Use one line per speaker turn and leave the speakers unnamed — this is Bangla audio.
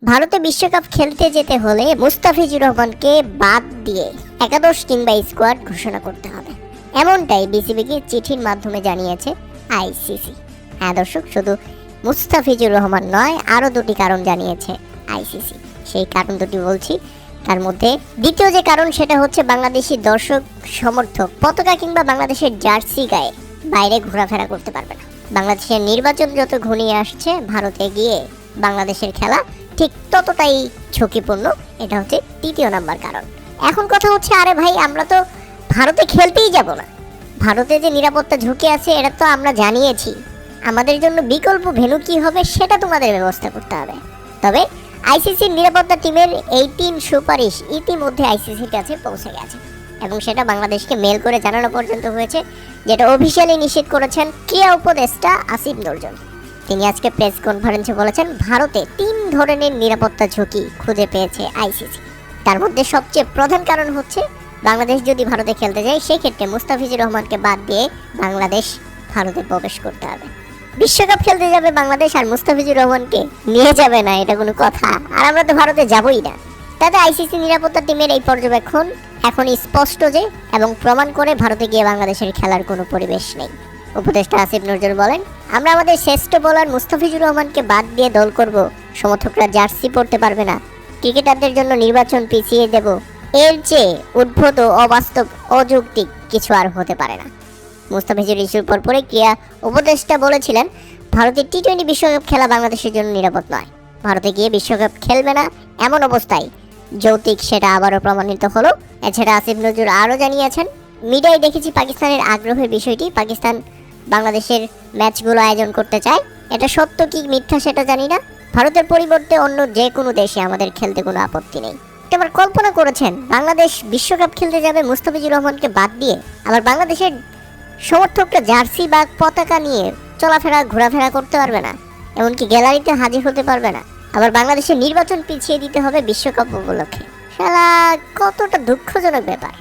ভারতে বিশ্বকাপ খেলতে যেতে হলে মুস্তাফিজুর রহমানকে বাদ দিয়ে একাদশ কিংবা স্কোয়াড ঘোষণা করতে হবে, এমনটাই বিসিবিকে চিঠির মাধ্যমে জানিয়েছে আইসিসি। হ্যাঁ দর্শক, শুধু মুস্তাফিজুর রহমান নয়, আরও দুটি কারণ জানিয়েছে আইসিসি। সেই কারণ দুটি বলছি। তার মধ্যে দ্বিতীয় যে কারণ সেটা হচ্ছে বাংলাদেশি দর্শক সমর্থক পতাকা কিংবা বাংলাদেশের জার্সি গায়ে বাইরে ঘোরাফেরা করতে পারবে না। বাংলাদেশের নির্বাচন যত ঘনিয়ে আসছে, ভারতে গিয়ে বাংলাদেশের খেলা ঠিক ততটাই ঝুঁকিপূর্ণ। এটা হচ্ছে তৃতীয় নাম্বার কারণ। এখন কথা হচ্ছে, আরে ভাই, আমরা তো ভারতে খেলতেই যাব না, ভারতে যে নিরাপত্তা ঝুঁকি আছে এটা তো আমরা জানিয়েছি, আমাদের জন্য বিকল্প ভেন্যু কী হবে সেটা তোমাদের ব্যবস্থা করতে হবে। তবে আইসিসির নিরাপত্তা টিমের এই 3 সুপারিশ ইতিমধ্যে আইসিসির কাছে পৌঁছে গেছে এবং সেটা বাংলাদেশকে মেল করে জানানো পর্যন্ত হয়েছে, যেটা অফিসিয়ালি নিশ্চিত করেছেন ক্রীড়া উপদেষ্টা আসিফ নজরুল। তিনি আজকে প্রেস কনফারেন্সে বলেছেন, ভারতে 3 ধরনের নিরাপত্তা ঝুঁকি খুঁজে পেয়েছে আইসিসি। তার মধ্যে সবচেয়ে প্রধান কারণ হচ্ছে, বাংলাদেশ যদি ভারতে খেলতে যায় সেক্ষেত্রে মুস্তাফিজুর রহমানকে বাদ দিয়ে বাংলাদেশ ভারতে প্রবেশ করতে হবে। বিশ্বকাপ খেলতে যাবে বাংলাদেশ আর মুস্তাফিজুর রহমানকে নিয়ে যাবে না, এটা কোনো কথা? আর আমরা তো ভারতে যাবই না। তাতে আইসিসি নিরাপত্তা টিমের এই পর্যবেক্ষণ এখন স্পষ্ট যে এবং প্রমাণ করে ভারতে গিয়ে বাংলাদেশের খেলার কোনো পরিবেশ নেই। উপদেষ্টা আসিফ নজরুল বলেন, আমরা আমাদের শ্রেষ্ঠ বোলার মুস্তাফিজুর রহমানকে বাদ দিয়ে দল করব, সমর্থকরা জার্সি পরতে পারবে না, ক্রিকেটারদের জন্য নির্বাচন পিছিয়ে দেব, এর চেয়ে উদ্ভূত অবাস্তব অযৌক্তিক কিছু আর হতে পারে না। মুস্তাফিজুর ইস্যুর পরে ক্রীড়া উপদেষ্টা বলেছিলেন, ভারতের টি-20 বিশ্বকাপ খেলা বাংলাদেশের জন্য নিরাপদ নয়, ভারতে গিয়ে বিশ্বকাপ খেলবে না এমন অবস্থায় যৌক্তিক সেটা আবারও প্রমাণিত হলো। এছাড়া আসিফ নজরুল আরও জানিয়েছেন, মিডিয়ায় দেখেছি পাকিস্তানের আগ্রহের বিষয়টি, পাকিস্তান বাংলাদেশের ম্যাচগুলো আয়োজন করতে চায়, এটা সত্য কি মিথ্যা সেটা জানি না, ভারতের পরিবর্তে অন্য যে কোনো দেশে আমাদের খেলতে কোনো আপত্তি নেই। এবার কল্পনা করেছেন, বাংলাদেশ বিশ্বকাপ খেলতে যাবে মুস্তাফিজুর রহমানকে বাদ দিয়ে, আবার বাংলাদেশের সমর্থকরা জার্সি বা পতাকা নিয়ে চলাফেরা ঘোরাফেরা করতে পারবে না, এমনকি গ্যালারিতে হাজির হতে পারবে না, আবার বাংলাদেশের নির্বাচন পিছিয়ে দিতে হবে বিশ্বকাপ উপলক্ষে। শালা কতটা দুঃখজনক ব্যাপার।